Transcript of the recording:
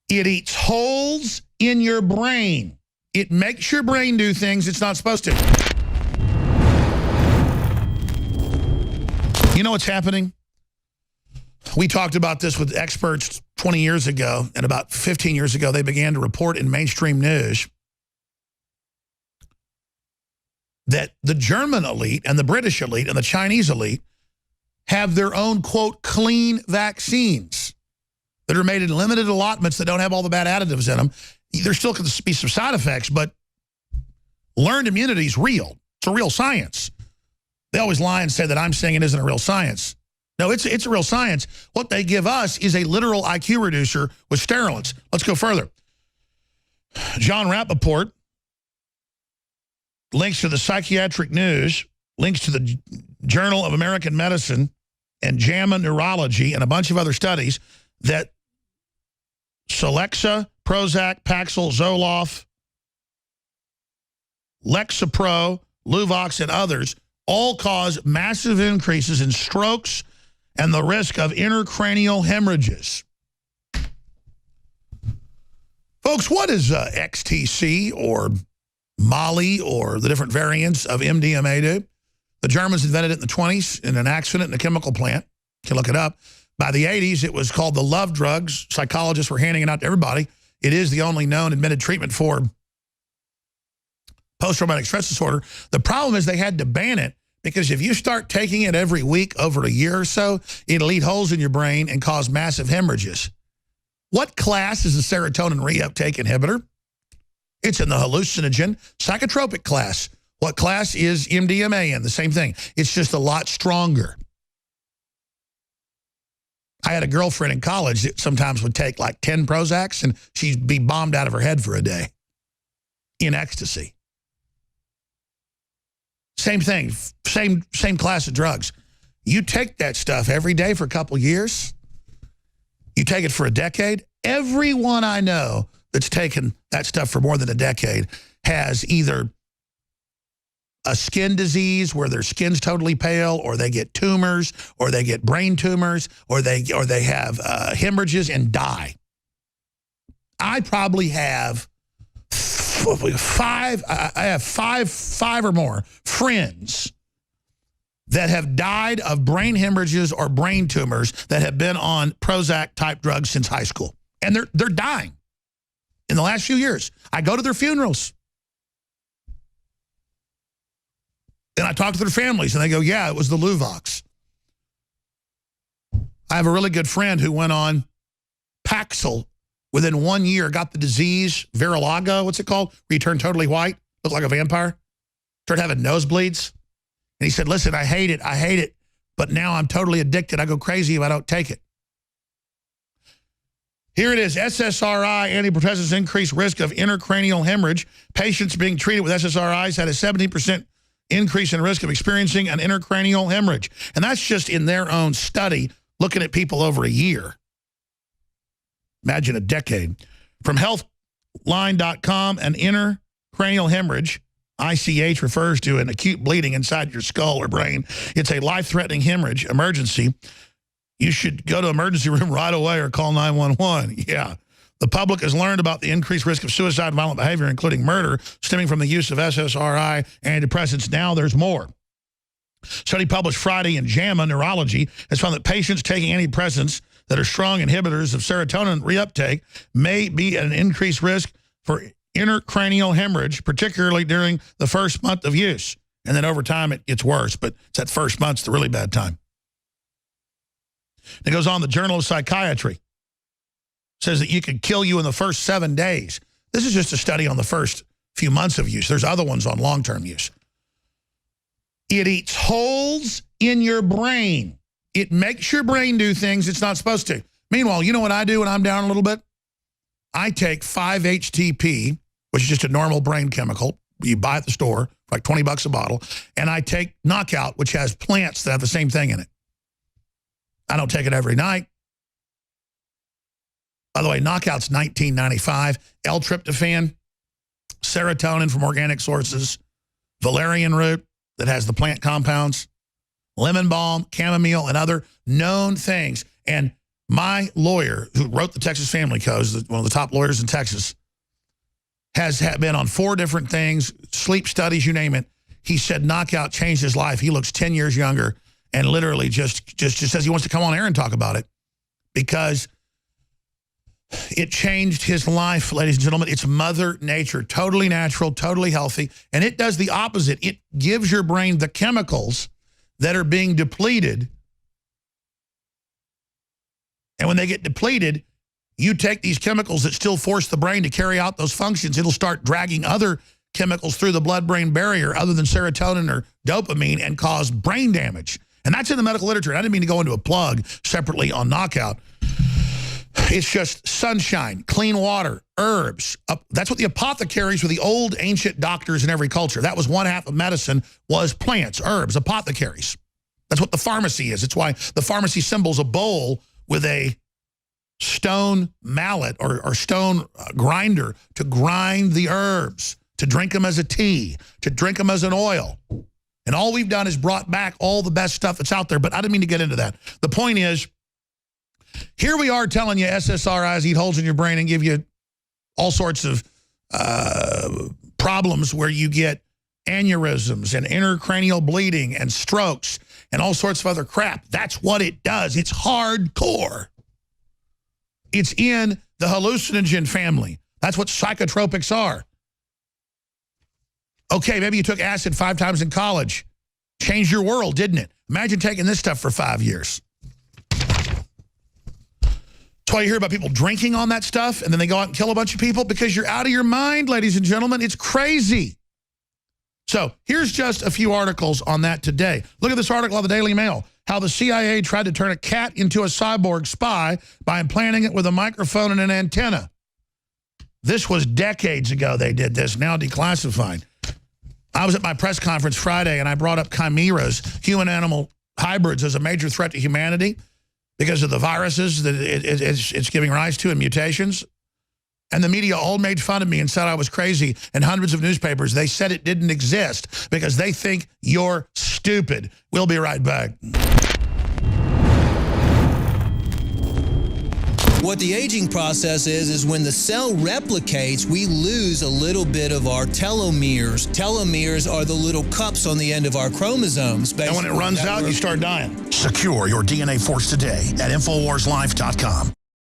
It eats holes in your brain. It makes your brain do things it's not supposed to. You know what's happening? We talked about this with experts 20 years ago, and about 15 years ago, they began to report in mainstream news that the German elite and the British elite and the Chinese elite have their own, quote, clean vaccines that are made in limited allotments that don't have all the bad additives in them. There still could be some side effects, but learned immunity is real. It's a real science. They always lie and say that I'm saying it isn't a real science. No, it's a real science. What they give us is a literal IQ reducer with steroids. Let's go further. John Rappaport links to the Psychiatric News, links to the Journal of American Medicine and JAMA Neurology and a bunch of other studies that Celexa, Prozac, Paxil, Zoloft, Lexapro, Luvox, and others all cause massive increases in strokes and the risk of intracranial hemorrhages. Folks, what does XTC or Molly or the different variants of MDMA do? The Germans invented it in the 1920s in an accident in a chemical plant. You can look it up. By the 1980s, it was called the love drugs. Psychologists were handing it out to everybody. It is the only known admitted treatment for post-traumatic stress disorder. The problem is they had to ban it because if you start taking it every week over a year or so, it'll eat holes in your brain and cause massive hemorrhages. What class is a serotonin reuptake inhibitor? It's in the hallucinogen psychotropic class. What class is MDMA in? The same thing. It's just a lot stronger. I had a girlfriend in college that sometimes would take like 10 Prozacs and she'd be bombed out of her head for a day in ecstasy. Same thing, same class of drugs. You take that stuff every day for a couple years, you take it for a decade, everyone I know that's taken that stuff for more than a decade has either a skin disease where their skin's totally pale, or they get tumors, or they get brain tumors, or they have hemorrhages and die. I probably have five or more friends that have died of brain hemorrhages or brain tumors that have been on Prozac type drugs since high school. And they're dying in the last few years. I go to their funerals. And I talk to their families and they go, yeah, it was the Luvox. I have a really good friend who went on Paxil within 1 year, got the disease, Virilago, what's it called? Where you turn totally white, look like a vampire, started having nosebleeds. And he said, listen, I hate it, but now I'm totally addicted. I go crazy if I don't take it. Here it is, SSRI antidepressants increase risk of intracranial hemorrhage. Patients being treated with SSRIs had a 70% increase in risk of experiencing an intracranial hemorrhage. And that's just in their own study, looking at people over a year. Imagine a decade. From healthline.com, an intracranial hemorrhage, ICH, refers to an acute bleeding inside your skull or brain. It's a life-threatening hemorrhage emergency. You should go to emergency room right away or call 911. Yeah. The public has learned about the increased risk of suicide and violent behavior, including murder, stemming from the use of SSRI antidepressants. Now there's more. Study published Friday in JAMA Neurology has found that patients taking antidepressants that are strong inhibitors of serotonin reuptake may be at an increased risk for intracranial hemorrhage, particularly during the first month of use. And then over time it gets worse, but it's that first month's the really bad time. It goes on, the Journal of Psychiatry says that you could kill you in the first 7 days. This is just a study on the first few months of use. There's other ones on long-term use. It eats holes in your brain. It makes your brain do things it's not supposed to. Meanwhile, you know what I do when I'm down a little bit? I take 5-HTP, which is just a normal brain chemical. You buy at the store, like 20 bucks a bottle. And I take Knockout, which has plants that have the same thing in it. I don't take it every night. By the way, Knockout's $19.95. L-tryptophan, serotonin from organic sources, valerian root that has the plant compounds, lemon balm, chamomile, and other known things. And My lawyer, who wrote the Texas Family Code, one of the top lawyers in Texas, has been on 4 different things, sleep studies, you name it. He said knockout changed his life. He looks 10 years younger and literally just says he wants to come on air and talk about it because it changed his life, ladies and gentlemen. It's Mother Nature, totally natural, totally healthy, and it does the opposite. It gives your brain the chemicals that are being depleted. And when they get depleted, you take these chemicals that still force the brain to carry out those functions. It'll start dragging other chemicals through the blood-brain barrier other than serotonin or dopamine and cause brain damage. And that's in the medical literature. I didn't mean to go into a plug separately on knockout. It's just sunshine, clean water, herbs. That's what the apothecaries were, the old ancient doctors in every culture. That was one half of medicine, was plants, herbs, apothecaries. That's what the pharmacy is. It's why the pharmacy symbol's a bowl with a stone mallet or stone grinder to grind the herbs, to drink them as a tea, to drink them as an oil. And all we've done is brought back all the best stuff that's out there, but I didn't mean to get into that. The point is, here we are telling you SSRIs eat holes in your brain and give you all sorts of problems where you get aneurysms and intracranial bleeding and strokes and all sorts of other crap. That's what it does. It's hardcore. It's in the hallucinogen family. That's what psychotropics are. Okay, maybe you took acid 5 times in college. Changed your world, didn't it? Imagine taking this stuff for 5 years. That's why you hear about people drinking on that stuff and then they go out and kill a bunch of people, because you're out of your mind, ladies and gentlemen. It's crazy. So here's just a few articles on that today. Look at this article on the Daily Mail. How the CIA tried to turn a cat into a cyborg spy by implanting it with a microphone and an antenna. This was decades ago they did this, now declassified. I was at my press conference Friday and I brought up chimeras, human-animal hybrids, as a major threat to humanity because of the viruses that it's giving rise to and mutations. And the media all made fun of me and said I was crazy. And hundreds of newspapers, they said it didn't exist because they think you're stupid. We'll be right back. What the aging process is when the cell replicates, we lose a little bit of our telomeres. Telomeres are the little cups on the end of our chromosomes. And when it runs out, you start dying. Secure your DNA force today at InfoWarsLife.com.